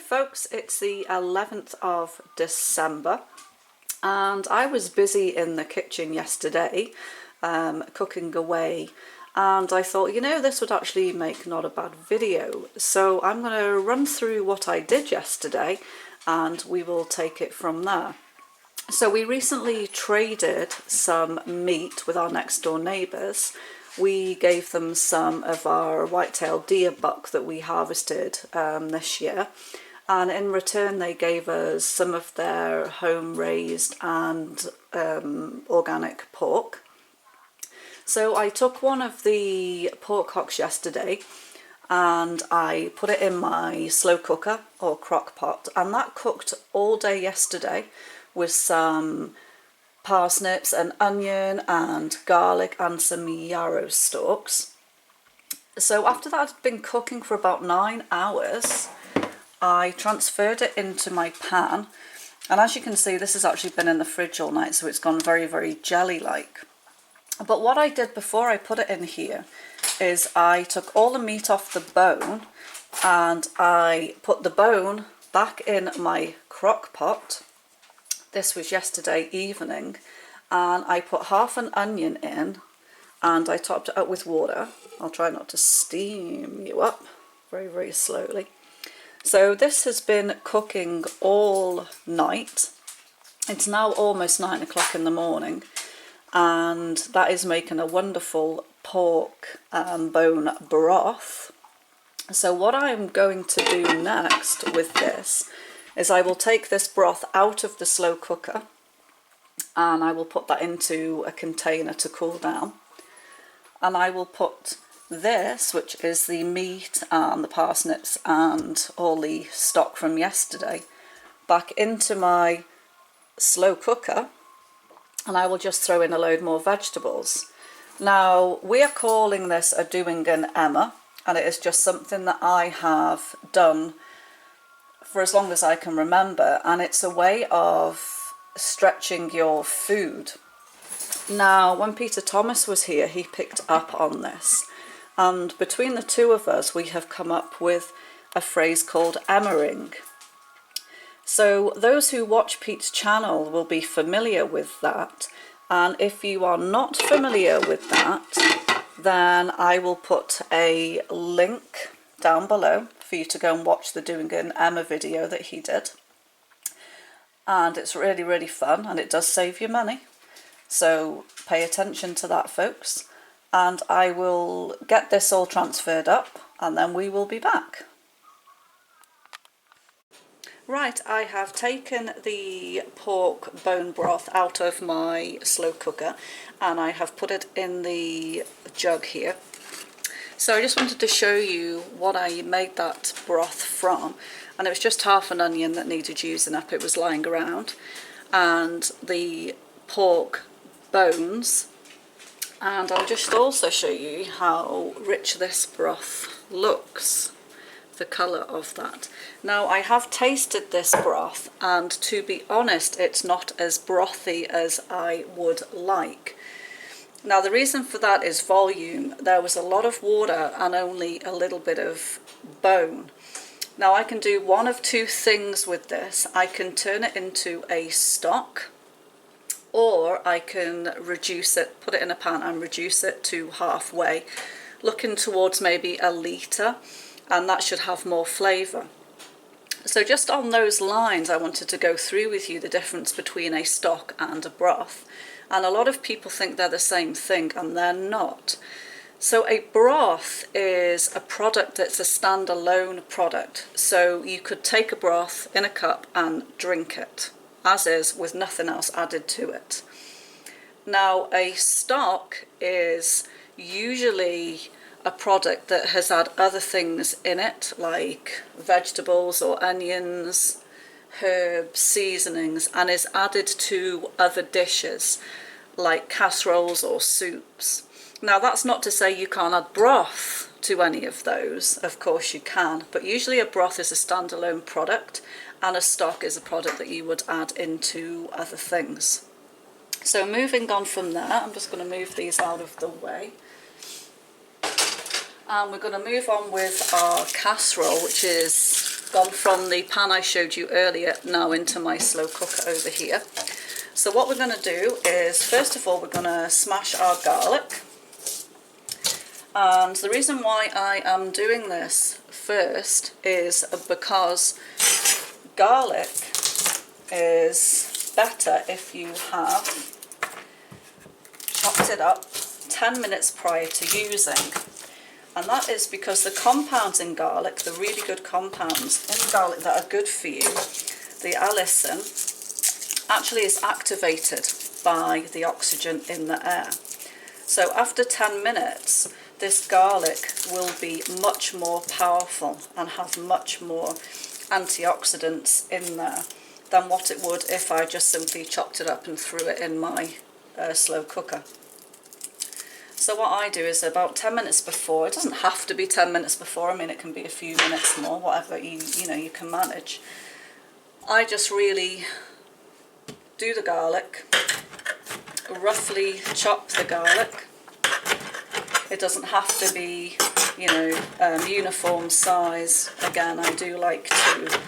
folks, it's the 11th of December and I was busy in the kitchen yesterday cooking away, and I thought, you know, this would actually make not a bad video, so I'm going to run through what I did yesterday and we will take it from there. So we recently traded some meat with our next door neighbours. We gave them some of our white-tailed deer buck that we harvested this year, and in return they gave us some of their home-raised and organic pork. So I took one of the pork hocks yesterday and I put it in my slow cooker or crock pot, and that cooked all day yesterday with some parsnips and onion and garlic and some yarrow stalks. So after that had been cooking for about 9 hours, I transferred it into my pan, and as you can see, this has actually been in the fridge all night, so it's gone very, very jelly-like. But what I did before I put it in here is I took all the meat off the bone and I put the bone back in my crock pot. This was yesterday evening, and I put half an onion in and I topped it up with water. I'll try not to steam you up, very, very slowly. So this has been cooking all night. It's now almost 9 o'clock in the morning, and that is making a wonderful pork bone broth. So what I'm going to do next with this is I will take this broth out of the slow cooker and I will put that into a container to cool down, and I will put this, which is the meat and the parsnips and all the stock from yesterday, back into my slow cooker, and I will just throw in a load more vegetables. Now we are calling this a doing an Emma, and it is just something that I have done for as long as I can remember, and it's a way of stretching your food. Now when Peter Thomas was here, he picked up on this, and between the two of us we have come up with a phrase called Emmering. So those who watch Pete's channel will be familiar with that, and if you are not familiar with that, then I will put a link down below for you to go and watch the Doing an Emma video that he did. And it's really, really fun, and it does save you money. So pay attention to that, folks. And I will get this all transferred up and then we will be back. Right, I have taken the pork bone broth out of my slow cooker and I have put it in the jug here. So I just wanted to show you what I made that broth from, and it was just half an onion that needed using up. It was lying around, and the pork bones, and I'll just also show you how rich this broth looks, the colour of that. Now I have tasted this broth, and to be honest, it's not as brothy as I would like. Now the reason for that is volume. There was a lot of water and only a little bit of bone. Now I can do one of two things with this. I can turn it into a stock, or I can reduce it, put it in a pan and reduce it to halfway, looking towards maybe a litre, and that should have more flavour. So just on those lines, I wanted to go through with you the difference between a stock and a broth. And a lot of people think they're the same thing, and they're not. So a broth is a product that's a standalone product. So you could take a broth in a cup and drink it, as is, with nothing else added to it. Now a stock is usually a product that has had other things in it, like vegetables or onions, herbs, seasonings, and is added to other dishes like casseroles or soups. Now that's not to say you can't add broth to any of those, of course you can, but usually a broth is a standalone product and a stock is a product that you would add into other things. So moving on from there, I'm just going to move these out of the way. And we're going to move on with our casserole, which is gone from the pan I showed you earlier now into my slow cooker over here. So what we're going to do is, first of all, we're going to smash our garlic. And the reason why I am doing this first is because garlic is better if you have chopped it up 10 minutes prior to using. And that is because the compounds in garlic, the really good compounds in garlic that are good for you, the allicin, actually is activated by the oxygen in the air. So after 10 minutes, this garlic will be much more powerful and have much more antioxidants in there than what it would if I just simply chopped it up and threw it in my slow cooker. So what I do is about 10 minutes before, it doesn't have to be 10 minutes before, I mean it can be a few minutes more, whatever you can manage. I just really do the garlic, roughly chop the garlic. It doesn't have to be, uniform size. Again, I do like to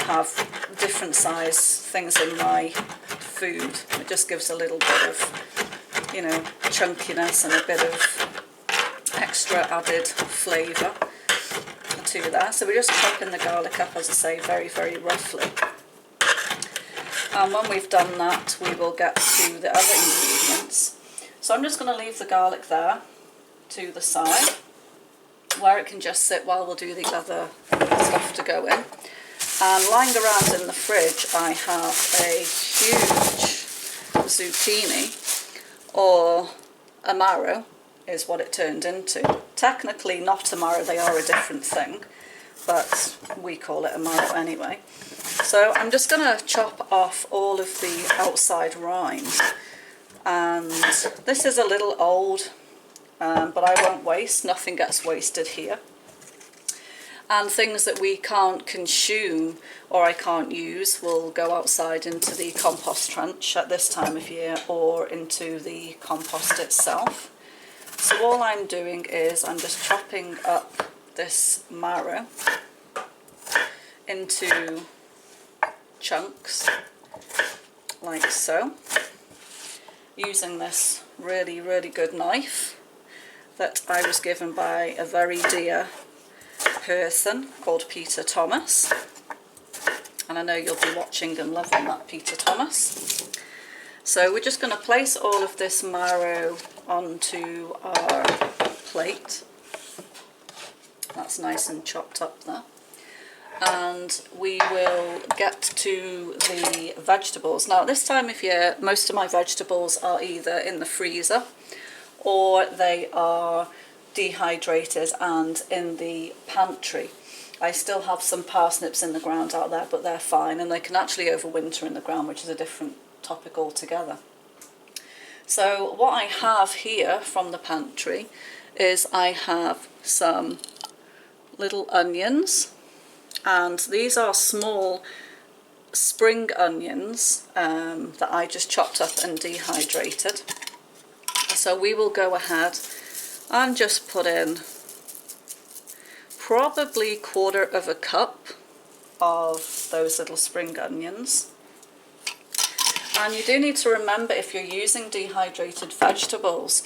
have different size things in my food. It just gives a little bit of, chunkiness and a bit of extra added flavour to that. So we're just chopping the garlic up, as I say, very, very roughly. And when we've done that, we will get to the other ingredients. So I'm just going to leave the garlic there to the side, where it can just sit while we'll do the other stuff to go in. And lying around in the fridge, I have a huge zucchini, or a marrow is what it turned into. Technically not a marrow, they are a different thing, but we call it a marrow anyway. So I'm just going to chop off all of the outside rind, and this is a little old, but I won't waste, nothing gets wasted here. And things that we can't consume or I can't use will go outside into the compost trench at this time of year, or into the compost itself. So all I'm doing is I'm just chopping up this marrow into chunks, like so, using this really, really good knife that I was given by a very dear person called Peter Thomas, and I know you'll be watching and loving that, Peter Thomas. So we're just going to place all of this marrow onto our plate. That's nice and chopped up there. And we will get to the vegetables. Now at this time of year, most of my vegetables are either in the freezer or they are dehydrated and in the pantry. I still have some parsnips in the ground out there, but they're fine, and they can actually overwinter in the ground, which is a different topic altogether. So what I have here from the pantry is I have some little onions, and these are small spring onions that I just chopped up and dehydrated. So we will go ahead and just put in probably 1/4 cup of those little spring onions. And you do need to remember, if you're using dehydrated vegetables,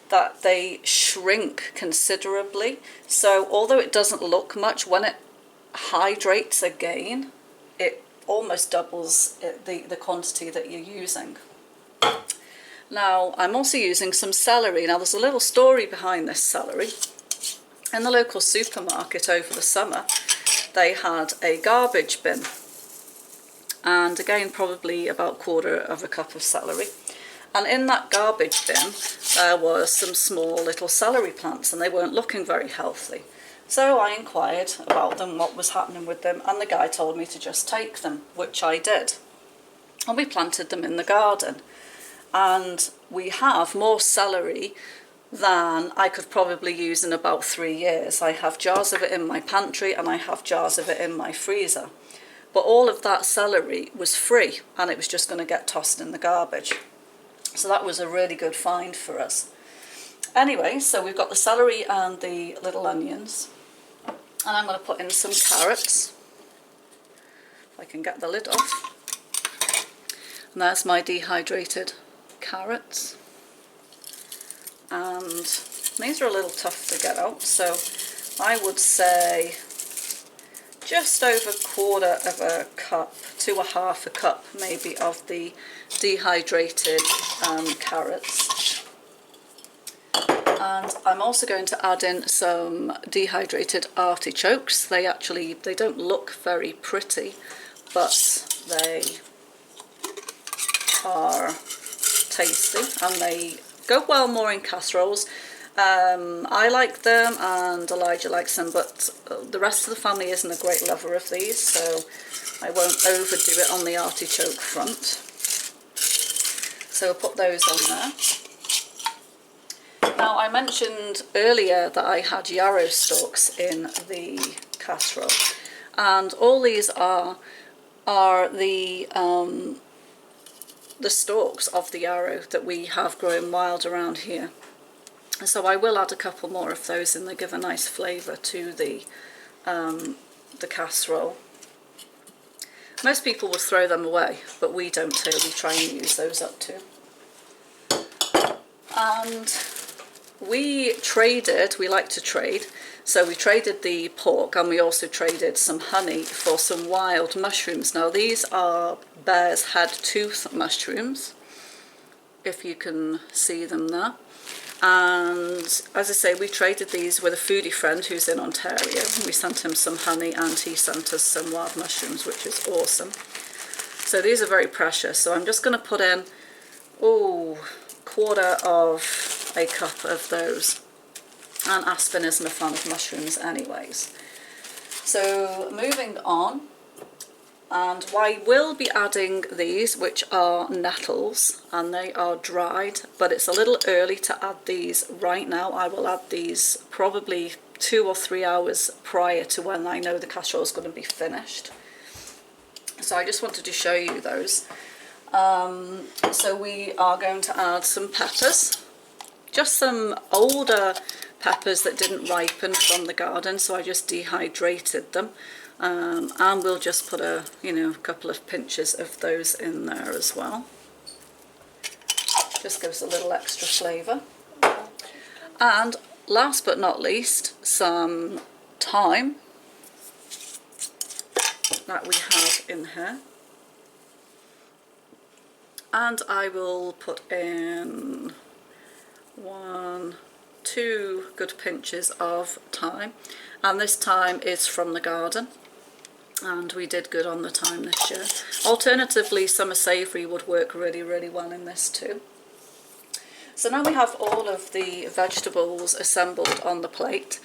that they shrink considerably. So although it doesn't look much, when it hydrates again, it almost doubles the quantity that you're using. Now, I'm also using some celery. Now, there's a little story behind this celery. In the local supermarket over the summer, they had a garbage bin. And again, probably about 1/4 cup of celery. And in that garbage bin, there was some small little celery plants, and they weren't looking very healthy. So I inquired about them, what was happening with them, and the guy told me to just take them, which I did. And we planted them in the garden. And we have more celery than I could probably use in about 3 years. I have jars of it in my pantry, and I have jars of it in my freezer. But all of that celery was free, and it was just going to get tossed in the garbage. So that was a really good find for us. Anyway, so we've got the celery and the little onions. And I'm going to put in some carrots. I can get the lid off. And there's my dehydrated carrots. And these are a little tough to get out, so I would say just over a quarter of a cup to a half a cup maybe of the dehydrated carrots. And I'm also going to add in some dehydrated artichokes. They don't look very pretty, but they are tasty and they go well more in casseroles. I like them and Elijah likes them, but the rest of the family isn't a great lover of these, so I won't overdo it on the artichoke front. So I'll put those on there. Now, I mentioned earlier that I had yarrow stalks in the casserole, and all these are the stalks of the yarrow that we have growing wild around here. So I will add a couple more of those and they give a nice flavour to the casserole. Most people will throw them away, but we don't here. We try and use those up too. And we like to trade, so we traded the pork and we also traded some honey for some wild mushrooms. Now these are bear's head tooth mushrooms, if you can see them there. And as I say, we traded these with a foodie friend who's in Ontario. We sent him some honey and he sent us some wild mushrooms, which is awesome. So these are very precious, so I'm just going to put in quarter of a cup of those, and Aspen isn't a fan of mushrooms anyways. So moving on, and I will be adding these, which are nettles, and they are dried, but it's a little early to add these right now. I will add these probably 2 or 3 hours prior to when I know the casserole is going to be finished. So I just wanted to show you those. So we are going to add some peppers, just some older peppers that didn't ripen from the garden, so I just dehydrated them. And we'll just put a couple of pinches of those in there as well. Just gives a little extra flavour. And last but not least, some thyme that we have in here. And I will put in 2 good pinches of thyme. And this thyme is from the garden. And we did good on the thyme this year. Alternatively, summer savoury would work really, really well in this too. So now we have all of the vegetables assembled on the plate,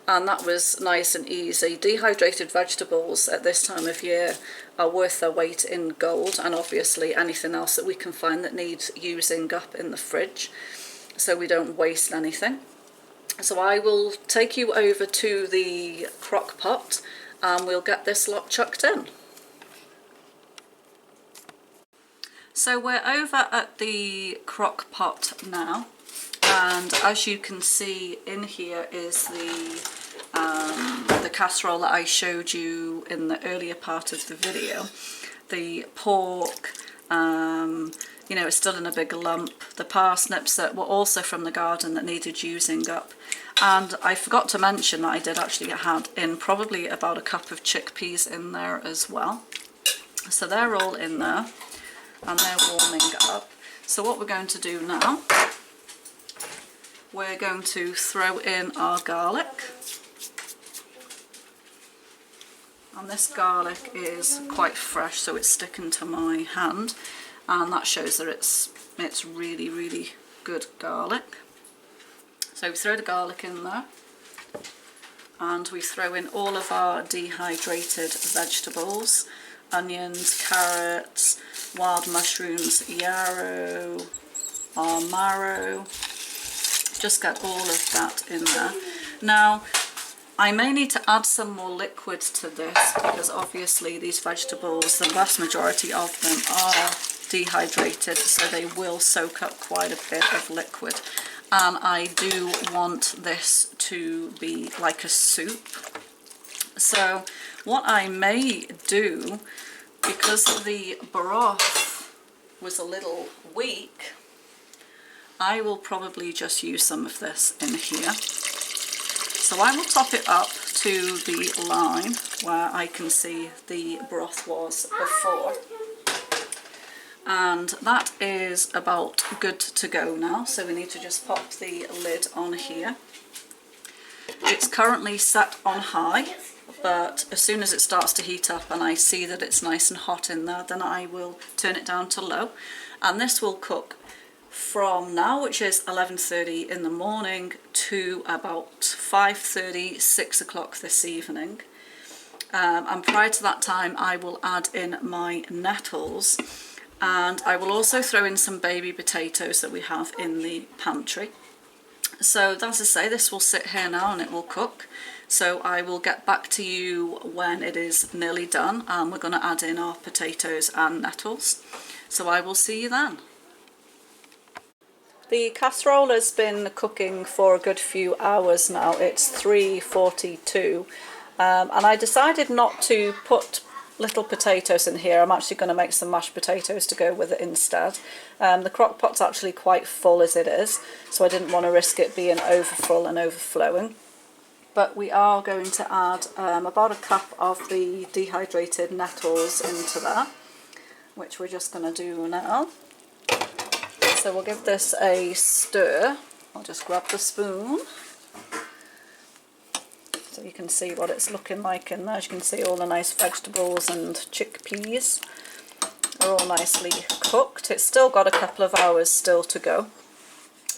and that was nice and easy. Dehydrated vegetables at this time of year are worth their weight in gold, and obviously anything else that we can find that needs using up in the fridge, so we don't waste anything. So I will take you over to the crock pot and we'll get this lot chucked in. So we're over at the crock pot now, and as you can see in here is the casserole that I showed you in the earlier part of the video. The pork, it's still in a big lump. The parsnips that were also from the garden that needed using up. And I forgot to mention that I did actually have in probably about a cup of chickpeas in there as well. So they're all in there and they're warming up. So what we're going to do now, we're going to throw in our garlic. And this garlic is quite fresh, so it's sticking to my hand, and that shows that it's really, really good garlic. So we throw the garlic in there, and we throw in all of our dehydrated vegetables, onions, carrots, wild mushrooms, yarrow, our marrow. Just get all of that in there. Now, I may need to add some more liquid to this because obviously these vegetables, the vast majority of them are dehydrated, so they will soak up quite a bit of liquid. And I do want this to be like a soup. So what I may do because the broth was a little weak, I will probably just use some of this in here. So I will top it up to the line where I can see the broth was before. And that is about good to go now, so we need to just pop the lid on here. It's currently set on high, but as soon as it starts to heat up and I see that it's nice and hot in there, then I will turn it down to low. And this will cook from now, which is 11:30 in the morning, to about 5:30, 6 o'clock this evening. And prior to that time I will add in my nettles, and I will also throw in some baby potatoes that we have in the pantry. So as I say, this will sit here now and it will cook. So I will get back to you when it is nearly done, and we're going to add in our potatoes and nettles. So I will see you then. The casserole has been cooking for a good few hours now. It's 3:42, and I decided not to put little potatoes in here. I'm actually going to make some mashed potatoes to go with it instead. The crock pot's actually quite full as it is, so I didn't want to risk it being overfull and overflowing. But we are going to add about a cup of the dehydrated nettles into there, which we're just going to do now. So we'll give this a stir. I'll just grab the spoon so you can see what it's looking like in there. As you can see, all the nice vegetables and chickpeas are all nicely cooked. It's still got a couple of hours still to go.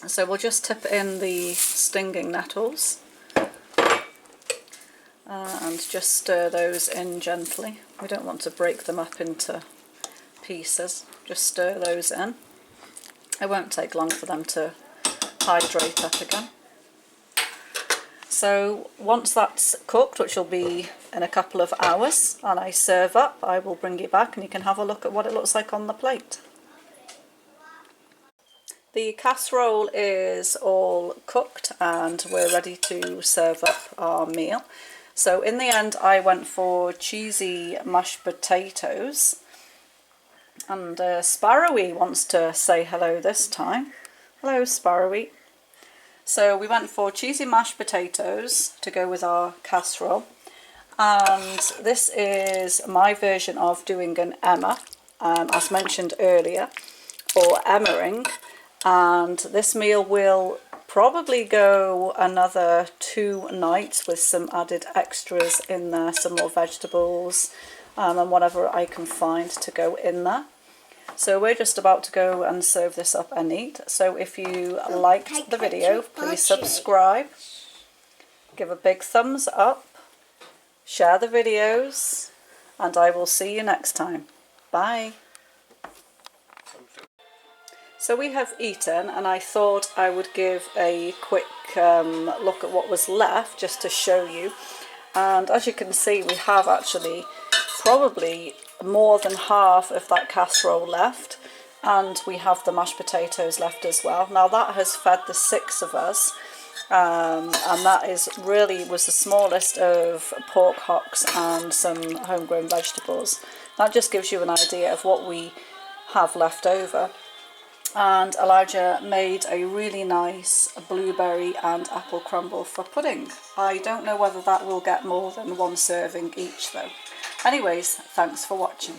So we'll just tip in the stinging nettles and just stir those in gently. We don't want to break them up into pieces, just stir those in. It won't take long for them to hydrate up again. So once that's cooked, which will be in a couple of hours, and I serve up, I will bring you back and you can have a look at what it looks like on the plate. The casserole is all cooked and we're ready to serve up our meal. So in the end I went for cheesy mashed potatoes, and Sparrowy wants to say hello this time. Hello Sparrowy. So we went for cheesy mashed potatoes to go with our casserole, and this is my version of doing an Emma, as mentioned earlier, or Emmering, and this meal will probably go another 2 nights with some added extras in there, some more vegetables and whatever I can find to go in there. So we're just about to go and serve this up and eat. So if you liked the video, please subscribe, give a big thumbs up, share the videos, and I will see you next time. Bye. So we have eaten, and I thought I would give a quick look at what was left just to show you. And as you can see, we have actually probably more than half of that casserole left, and we have the mashed potatoes left as well. Now that has fed the 6 of us, and that was the smallest of pork hocks and some homegrown vegetables. That just gives you an idea of what we have left over. And Elijah made a really nice blueberry and apple crumble for pudding. I don't know whether that will get more than 1 serving each though. Anyways, thanks for watching.